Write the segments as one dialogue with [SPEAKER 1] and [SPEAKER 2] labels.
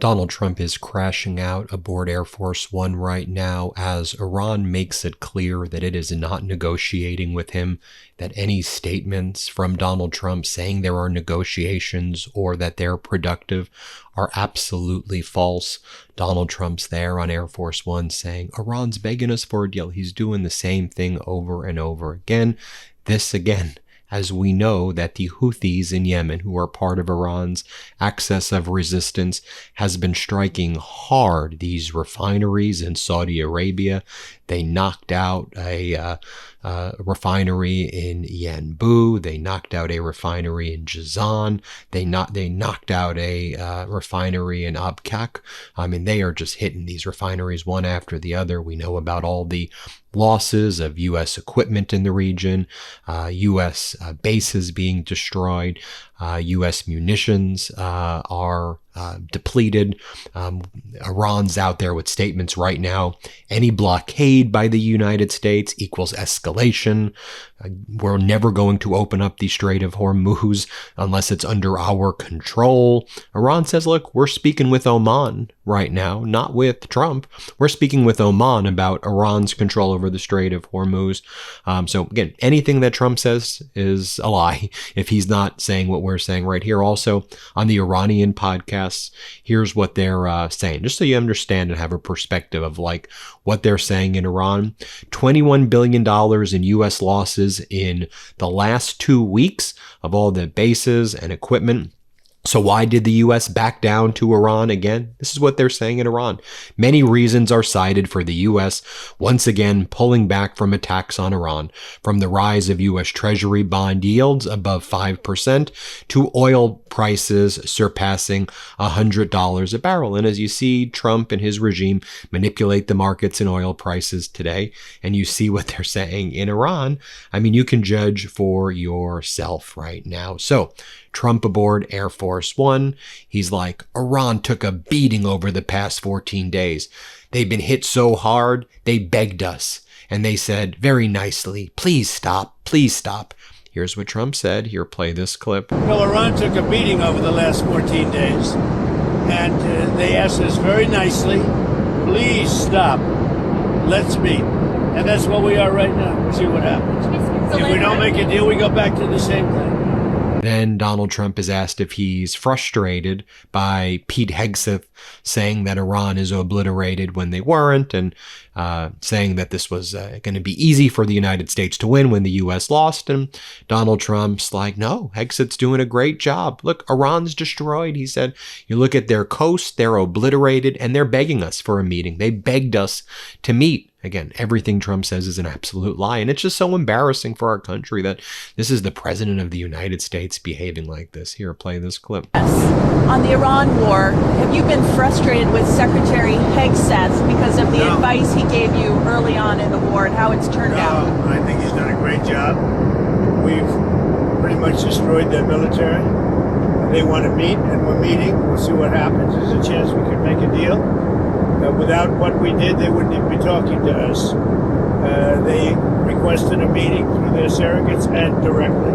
[SPEAKER 1] Donald Trump is crashing out aboard Air Force One right now as Iran makes it clear that it is not negotiating with him, that any statements from Donald Trump saying there are negotiations or that they're productive are absolutely false. Donald Trump's there on Air Force One saying, Iran's begging us for a deal. He's doing the same thing over and over again. This again, as we know that the Houthis in Yemen, who are part of Iran's axis of resistance, has been striking hard these refineries in Saudi Arabia. They knocked out a refinery in Yanbu. They knocked out a refinery in Jazan. They knocked out a refinery in Abqaiq. I mean, they are just hitting these refineries one after the other. We know about all the losses of U.S. equipment in the region, U.S. Bases being destroyed, U.S. munitions are depleted. Iran's out there with statements right now. Any blockade by the United States equals escalation. We're never going to open up the Strait of Hormuz unless it's under our control. Iran says, look, we're speaking with Oman right now, not with Trump. We're speaking with Oman about Iran's control over the Strait of Hormuz. So again, anything that Trump says is a lie if he's not saying what we're saying right here. Also, on the Iranian podcasts, here's what they're saying, just so you understand and have a perspective of like what they're saying in Iran. $21 billion in U.S. losses in the last 2 weeks of all the bases and equipment. So why did the U.S. back down to Iran again? This is what they're saying in Iran. Many reasons are cited for the U.S. once again pulling back from attacks on Iran, from the rise of U.S. Treasury bond yields above 5% to oil prices surpassing $100 a barrel. And as you see Trump and his regime manipulate the markets and oil prices today, and you see what they're saying in Iran, I mean, you can judge for yourself right now. So Trump aboard Air Force One. He's like, Iran took a beating over the past 14 days. They've been hit so hard, they begged us. And they said very nicely, please stop, please stop. Here's what Trump said. Here, play this clip.
[SPEAKER 2] Well, Iran took a beating over the last 14 days. And they asked us very nicely, please stop. Let's meet. And that's what we are right now. We'll see what happens. If we don't make a deal, we go back to the same thing.
[SPEAKER 1] Then Donald Trump is asked if he's frustrated by Pete Hegseth saying that Iran is obliterated when they weren't, and saying that this was going to be easy for the United States to win when the U.S. lost. And Donald Trump's like, no, Hegseth's doing a great job. Look, Iran's destroyed. He said, you look at their coast, they're obliterated, and they're begging us for a meeting. They begged us to meet. Again, everything Trump says is an absolute lie. And it's just so embarrassing for our country that this is the president of the United States behaving like this. Here, play this clip.
[SPEAKER 3] On the Iran war, have you been frustrated with Secretary Hegseth because of the advice he gave you early on in the war and how it's turned out?
[SPEAKER 2] I think he's done a great job. We've pretty much destroyed their military. They want to meet, and we're meeting. We'll see what happens. There's a chance we could make a deal. Without what we did, they wouldn't even be talking to us. They requested a meeting through their surrogates and directly.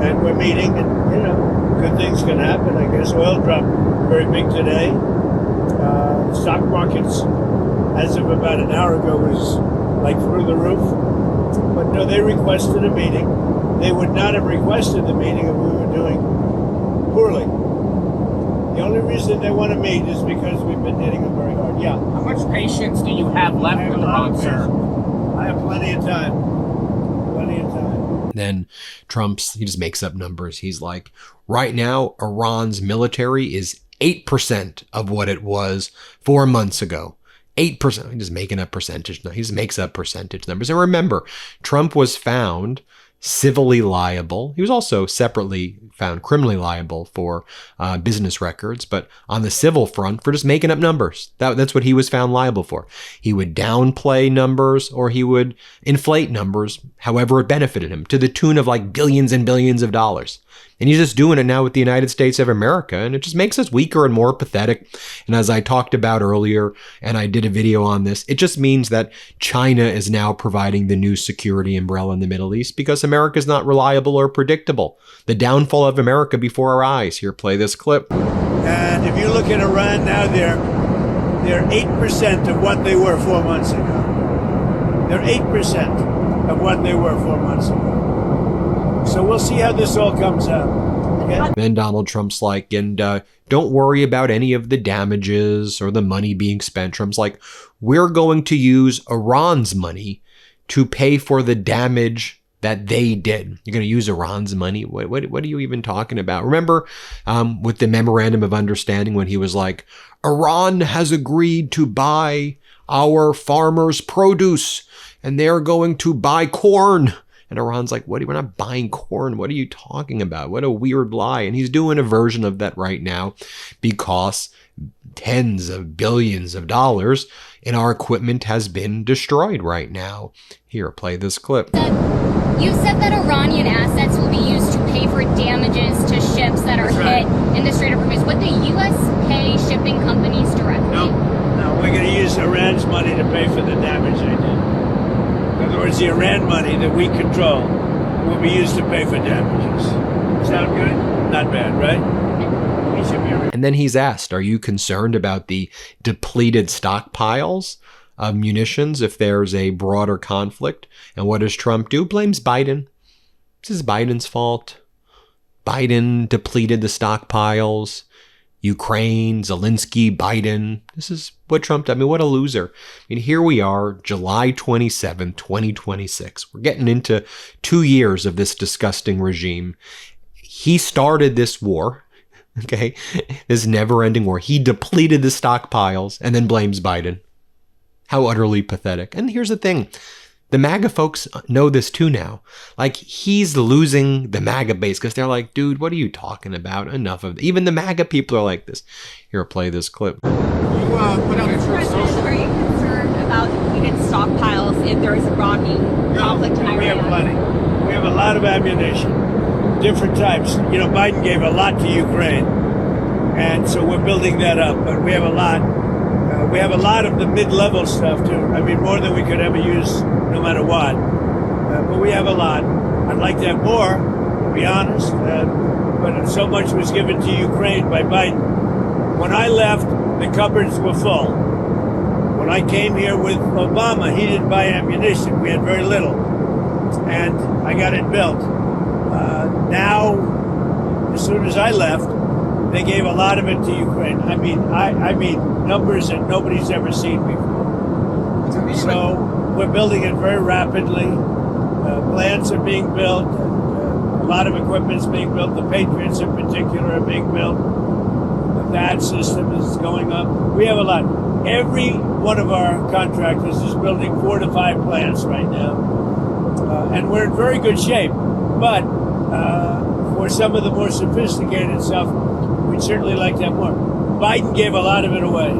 [SPEAKER 2] And we're meeting, and, you know, good things can happen, I guess. Oil dropped very big today. Stock markets, as of about an hour ago, was like through the roof. But no, they requested a meeting. They would not have requested the meeting if we were doing poorly. The only reason they want to meet is because we've been hitting them very hard. Yeah.
[SPEAKER 4] How much patience do you have left with Iran, sir?
[SPEAKER 2] I have plenty of time. Plenty of time.
[SPEAKER 1] Then he just makes up numbers. He's like, right now, Iran's military is 8% of what it was 4 months ago. 8%. He's just making up percentage. No, he just makes up percentage numbers. And remember, Trump was found civilly liable. He was also separately found criminally liable for business records, but on the civil front for just making up numbers. That's what he was found liable for. He would downplay numbers or he would inflate numbers however it benefited him to the tune of like billions and billions of dollars. And he's just doing it now with the United States of America, and it just makes us weaker and more pathetic. And as I talked about earlier, and I did a video on this, it just means that China is now providing the new security umbrella in the Middle East because America is not reliable or predictable. The downfall of America before our eyes. Here, play this clip.
[SPEAKER 2] And if you look at Iran now, they're 8% of what they were 4 months ago. They're 8% of what they were 4 months ago. So we'll see how this all comes out. Okay?
[SPEAKER 1] Then Donald Trump's like, and don't worry about any of the damages or the money being spent. Trump's like, we're going to use Iran's money to pay for the damage that they did. You're going to use Iran's money? What are you even talking about? Remember with the memorandum of understanding when he was like, Iran has agreed to buy our farmers' produce and they're going to buy corn. And Iran's like, what? We're not buying corn. What are you talking about? What a weird lie. And he's doing a version of that right now because tens of billions of dollars in our equipment has been destroyed right now. Here, play this clip.
[SPEAKER 5] You said that Iranian assets will be used to pay for damages to ships that are hit in the Strait of Hormuz. Would the U.S. pay shipping companies directly?
[SPEAKER 2] No, we're going to use Iran's money to pay for the damage they did. In other words, the Iran money that we control will be used to pay for damages. Sound good? Not bad, right?
[SPEAKER 1] And then he's asked, are you concerned about the depleted stockpiles of munitions if there's a broader conflict? And what does Trump do? Blames Biden. This is Biden's fault. Biden depleted the stockpiles. Ukraine, Zelensky, Biden. This is what Trump did. I mean, what a loser. I mean, here we are, July 27, 2026. We're getting into 2 years of this disgusting regime. He started this war. Okay, this never-ending war. He depleted the stockpiles and then blames Biden. How utterly pathetic. And here's the thing. The MAGA folks know this too now. Like, he's losing the MAGA base because they're like, dude, what are you talking about? Enough of it. Even the MAGA people are like this. Here, play this clip.
[SPEAKER 3] Are you concerned about depleted stockpiles if there is a broadening conflict in Iran?
[SPEAKER 2] We have plenty. We have a lot of ammunition. Different types. You know, Biden gave a lot to Ukraine, and so we're building that up. But we have a lot. We have a lot of the mid-level stuff too. I mean, more than we could ever use, no matter what. But we have a lot. I'd like to have more, to be honest. But so much was given to Ukraine by Biden. When I left, the cupboards were full. When I came here with Obama, he didn't buy ammunition. We had very little, and I got it built. Now, as soon as I left, they gave a lot of it to Ukraine. I mean numbers that nobody's ever seen before. So we're building it very rapidly. Plants are being built. A lot of equipment's being built. The Patriots in particular are being built. The THAAD system is going up. We have a lot. Every one of our contractors is building 4 to 5 plants right now. And we're in very good shape. But for some of the more sophisticated stuff, we'd certainly like to have more. Biden gave a lot of it away.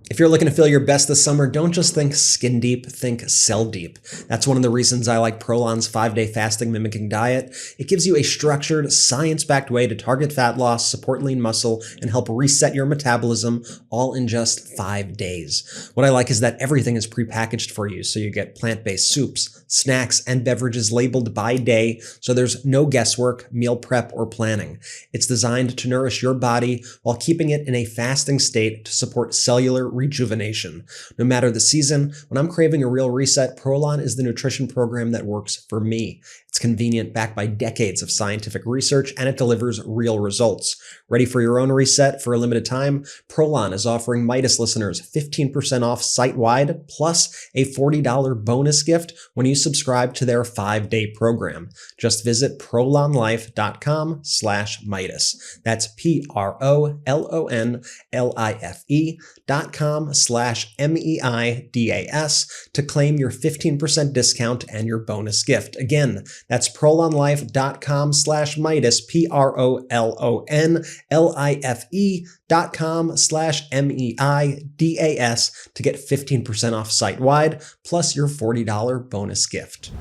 [SPEAKER 6] If you're looking to feel your best this summer, don't just think skin deep, think cell deep. That's one of the reasons I like Prolon's 5-day fasting mimicking diet. It gives you a structured, science-backed way to target fat loss, support lean muscle, and help reset your metabolism all in just 5 days. What I like is that everything is prepackaged for you, so you get plant-based soups, snacks, and beverages labeled by day, so there's no guesswork, meal prep, or planning. It's designed to nourish your body while keeping it in a fasting state to support cellular rejuvenation. No matter the season, when I'm craving a real reset, Prolon is the nutrition program that works for me. It's convenient, backed by decades of scientific research, and it delivers real results. Ready for your own reset for a limited time? Prolon is offering Meidas listeners 15% off site-wide, plus a $40 bonus gift when you subscribe to their 5-day program. Just visit prolonlife.com/Meidas. That's prolonlife.com/MEIDAS to claim your 15% discount and your bonus gift. Again, that's prolonlife.com/Meidas, prolonlife.com/MEIDAS to get 15% off site-wide, plus your $40 bonus gift.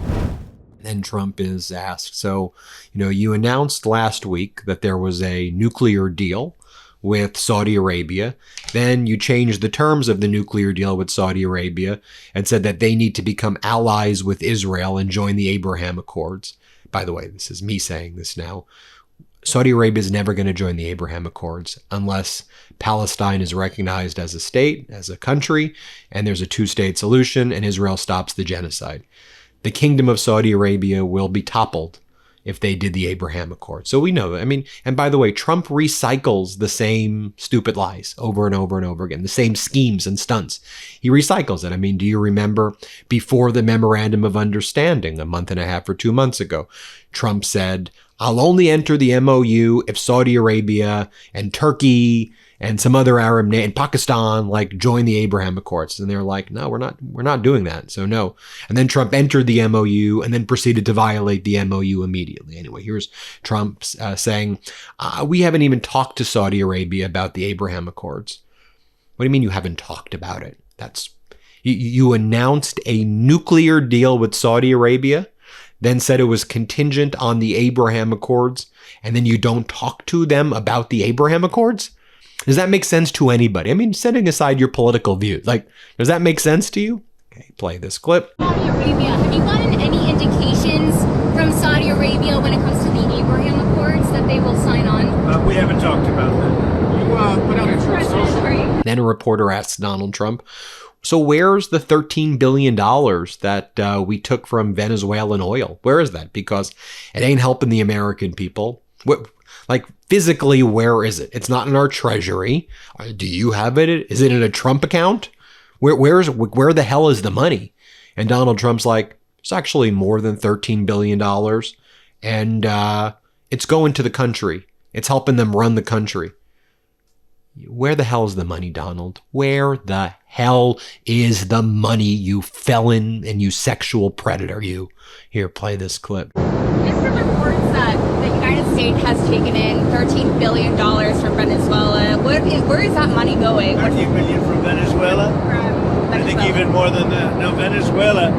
[SPEAKER 1] Then Trump is asked, so, you announced last week that there was a nuclear deal with Saudi Arabia. Then you changed the terms of the nuclear deal with Saudi Arabia and said that they need to become allies with Israel and join the Abraham Accords. By the way, this is me saying this now. Saudi Arabia is never going to join the Abraham Accords unless Palestine is recognized as a state, as a country, and there's a two-state solution, and Israel stops the genocide. The Kingdom of Saudi Arabia will be toppled if they did the Abraham Accord. So we know, I mean, and by the way, Trump recycles the same stupid lies over and over and over again, the same schemes and stunts. He recycles it. I mean, do you remember before the Memorandum of Understanding a month and a half or 2 months ago, Trump said, I'll only enter the MOU if Saudi Arabia and Turkey and some other Arab and Pakistan like join the Abraham Accords. And they're like, no, we're not doing that. So no. And then Trump entered the MOU and then proceeded to violate the MOU immediately. Anyway, here's Trump saying, we haven't even talked to Saudi Arabia about the Abraham Accords. What do you mean you haven't talked about it? You announced a nuclear deal with Saudi Arabia, then said it was contingent on the Abraham Accords, and then you don't talk to them about the Abraham Accords? Does that make sense to anybody? I mean, setting aside your political views, like, does that make sense to you? Okay, play this clip.
[SPEAKER 5] Saudi Arabia, have you gotten any indications from Saudi Arabia when it comes to the Abraham Accords that they will sign on?
[SPEAKER 2] We haven't talked about that.
[SPEAKER 4] Put out a true social.
[SPEAKER 1] Then a reporter asks Donald Trump, so where's the $13 billion that we took from Venezuelan oil? Where is that? Because it ain't helping the American people. Like, physically, where is it? It's not in our treasury. Do you have it? Is it in a Trump account? Where the hell is the money? And Donald Trump's like, it's actually more than $13 billion. And it's going to the country. It's helping them run the country. Where the hell is the money, Donald? Where the hell is the money, you felon and you sexual predator, you? Here, play this clip.
[SPEAKER 5] There's some reports that the United States has taken in $13 billion from Venezuela. Where is that money going?
[SPEAKER 2] $13 billion from Venezuela? I think even more than that. No, Venezuela,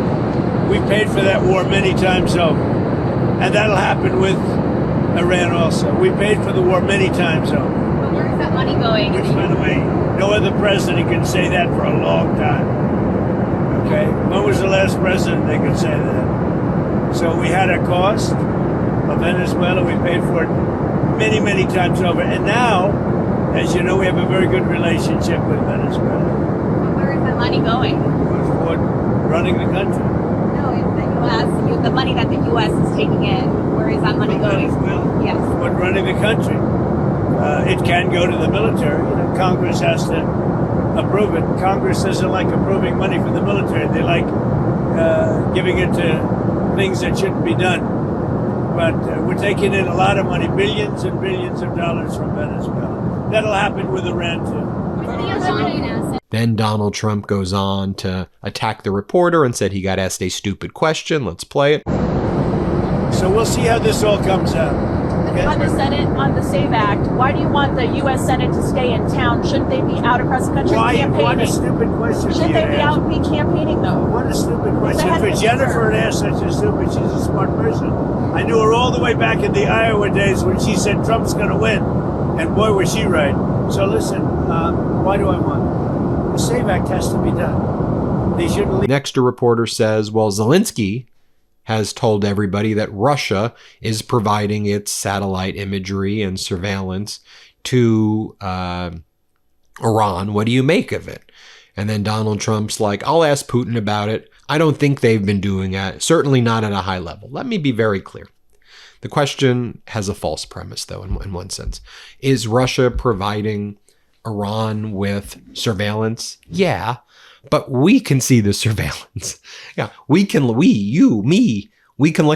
[SPEAKER 2] we paid for that war many times over. And that'll happen with Iran also. We paid for the war many times over.
[SPEAKER 5] Where is that money going?
[SPEAKER 2] Which, by the way, no other president can say that for a long time. Okay? When was the last president they could say that? So we had a cost of Venezuela. We paid for it many, many times over. And now, as you know, we have a very good relationship with Venezuela.
[SPEAKER 5] Where is that money going?
[SPEAKER 2] For running the country.
[SPEAKER 5] No, in the U.S. The money that the U.S. is taking in. Where is that money going?
[SPEAKER 2] Venezuela?
[SPEAKER 5] Yes.
[SPEAKER 2] For running the country. It can go to the military. You know, Congress has to approve it. Congress doesn't like approving money for the military. They like giving it to things that shouldn't be done. But we're taking in a lot of money, billions and billions of dollars from Venezuela. That'll happen with Iran too.
[SPEAKER 1] Then Donald Trump goes on to attack the reporter and said he got asked a stupid question. Let's play it.
[SPEAKER 2] So we'll see how this all comes out. Okay.
[SPEAKER 3] On the Senate, on the SAVE Act, why do you want the U.S. Senate to stay in town? Shouldn't they be out across the country campaigning?
[SPEAKER 2] What a stupid question.
[SPEAKER 3] Shouldn't they be out be campaigning, though?
[SPEAKER 2] What a stupid question. For Jennifer to ask such a stupid, she's a smart person. I knew her all the way back in the Iowa days when she said Trump's going to win. And boy, was she right. So listen, why do I want? The SAVE Act has to be done. They shouldn't leave.
[SPEAKER 1] Next, a reporter says, well, Zelensky has told everybody that Russia is providing its satellite imagery and surveillance to Iran. What do you make of it? And then Donald Trump's like, I'll ask Putin about it. I don't think they've been doing it, certainly not at a high level. Let me be very clear. The question has a false premise, though, in one sense. Is Russia providing Iran with surveillance? Yeah. But we can see the surveillance. Yeah, we can look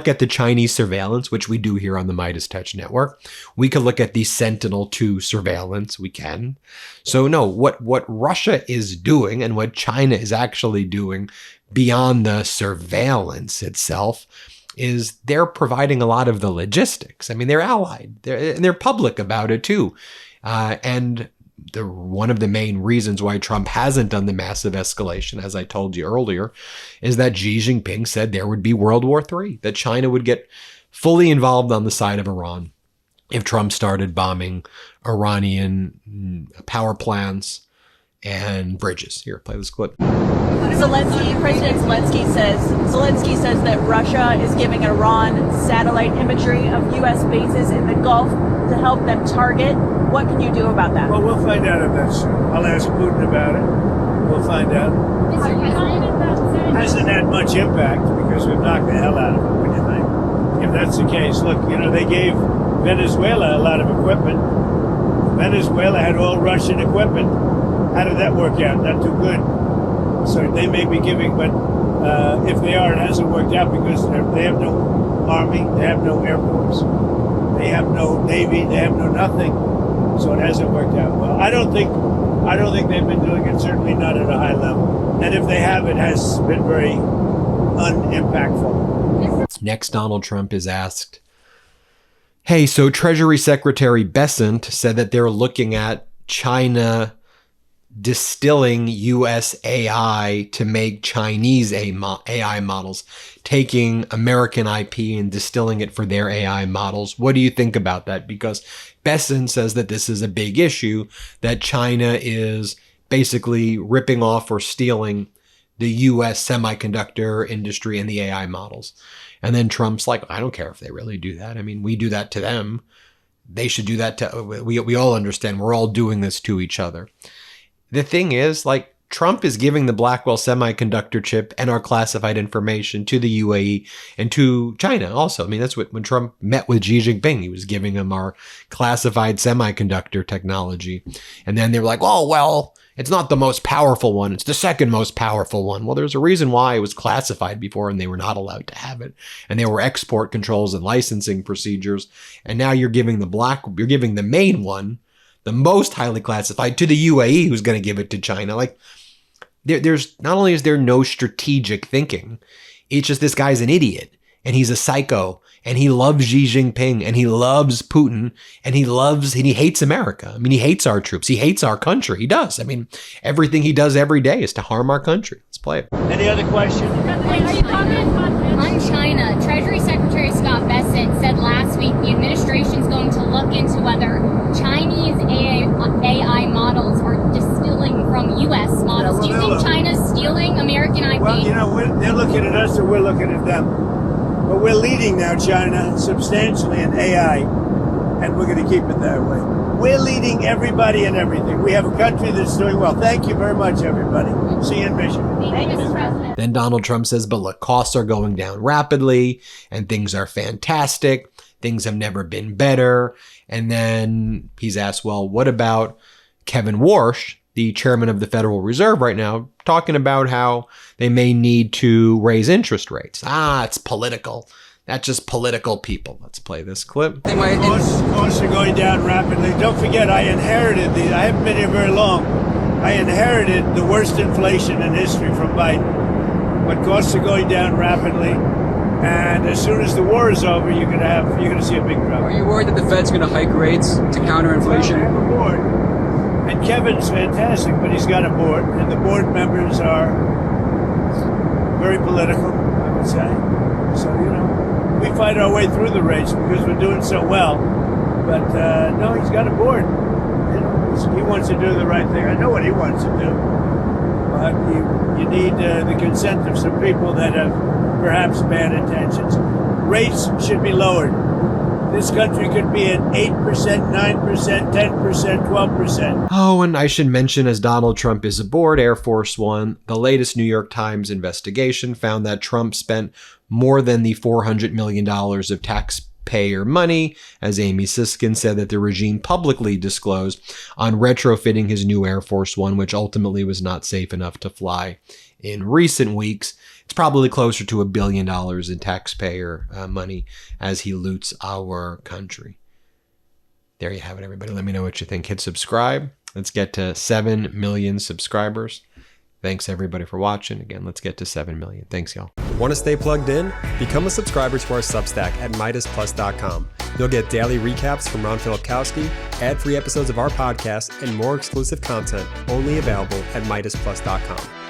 [SPEAKER 1] at the Chinese surveillance, which we do here on the MeidasTouch network. We can look at the Sentinel-2 surveillance. We can. So no, what Russia is doing and what China is actually doing beyond the surveillance itself is they're providing a lot of the logistics. I mean, they're allied. They're public about it too. And one of the main reasons why Trump hasn't done the massive escalation, as I told you earlier, is that Xi Jinping said there would be World War III, that China would get fully involved on the side of Iran if Trump started bombing Iranian power plants and bridges. Here, play this clip.
[SPEAKER 3] President Zelensky says that Russia is giving Iran satellite imagery of U.S. bases in the Gulf to help them target. What can you do about that?
[SPEAKER 2] Well, we'll find out if that's true. I'll ask Putin about it. We'll find out. Hasn't had much impact because we've knocked the hell out of it, what do you think? If that's the case, look, they gave Venezuela a lot of equipment. Venezuela had all Russian equipment. How did that work out? Not too good. So they may be giving, but if they are, it hasn't worked out because they have no army, they have no air force, they have no navy, they have no nothing. So it hasn't worked out well. I don't think they've been doing it. Certainly not at a high level. And if they have, it has been very unimpactful.
[SPEAKER 1] Next, Donald Trump is asked, hey, so Treasury Secretary Bessent said that they're looking at China distilling US AI to make Chinese AI models, taking American IP and distilling it for their AI models. What do you think about that? Because Bessent says that this is a big issue, that China is basically ripping off or stealing the US semiconductor industry and the AI models. And then Trump's like, I don't care if they really do that. I mean, we do that to them. They should do that to, we all understand. We're all doing this to each other. The thing is, like, Trump is giving the Blackwell semiconductor chip and our classified information to the UAE and to China also. I mean, that's what, when Trump met with Xi Jinping, he was giving him our classified semiconductor technology. And then they were like, oh, well, it's not the most powerful one. It's the second most powerful one. Well, there's a reason why it was classified before and they were not allowed to have it. And there were export controls and licensing procedures. And now you're giving the main one, the most highly classified, to the UAE, who's going to give it to China. Like, there's not only is there no strategic thinking, it's just this guy's an idiot and he's a psycho and he loves Xi Jinping and he loves Putin and he hates America. I mean, he hates our troops. He hates our country. He does. I mean, everything he does every day is to harm our country. Let's play it.
[SPEAKER 2] Any other questions?
[SPEAKER 5] On China, Treasury Secretary Scott Bessent said last week the administration's going to look into whether Chinese AI models are distilling from U.S. models. Do you think China's stealing American IP?
[SPEAKER 2] Well, they're looking at us or we're looking at them. But we're leading now China substantially in AI, and we're going to keep it that way. We're leading everybody and everything. We have a country that's doing well. Thank you very much, everybody. See you in Michigan.
[SPEAKER 5] Thank you, Mr. President.
[SPEAKER 1] Then Donald Trump says, but look, costs are going down rapidly and things are fantastic. Things have never been better. And then he's asked, well, what about Kevin Warsh, the chairman of the Federal Reserve right now, talking about how they may need to raise interest rates? It's political. That's just political people. Let's play this clip.
[SPEAKER 2] Costs are going down rapidly. Don't forget, I inherited these. I haven't been here very long. I inherited the worst inflation in history from Biden. But costs are going down rapidly. And as soon as the war is over, you're gonna see a big drop.
[SPEAKER 7] Are you worried that the Fed's going to hike rates to counter inflation?
[SPEAKER 2] Well, I have a board. And Kevin's fantastic, but he's got a board. And the board members are very political, I would say. So, we fight our way through the race because we're doing so well. But no, he's got a board. He wants to do the right thing. I know what he wants to do. But you need the consent of some people that have perhaps bad intentions. Rates should be lowered. This country could be at 8%, 9%, 10%, 12%.
[SPEAKER 1] Oh, and I should mention, as Donald Trump is aboard Air Force One, the latest New York Times investigation found that Trump spent more than the $400 million of taxpayer money, as Amy Siskin said that the regime publicly disclosed, on retrofitting his new Air Force One, which ultimately was not safe enough to fly. In recent weeks, it's probably closer to $1 billion in taxpayer money as he loots our country. There you have it, everybody. Let me know what you think. Hit subscribe. Let's get to 7 million subscribers. Thanks, everybody, for watching. Again, let's get to 7 million. Thanks, y'all.
[SPEAKER 8] Want to stay plugged in? Become a subscriber to our Substack at MeidasPlus.com. You'll get daily recaps from Ron Filipkowski, ad-free episodes of our podcast, and more exclusive content only available at MeidasPlus.com.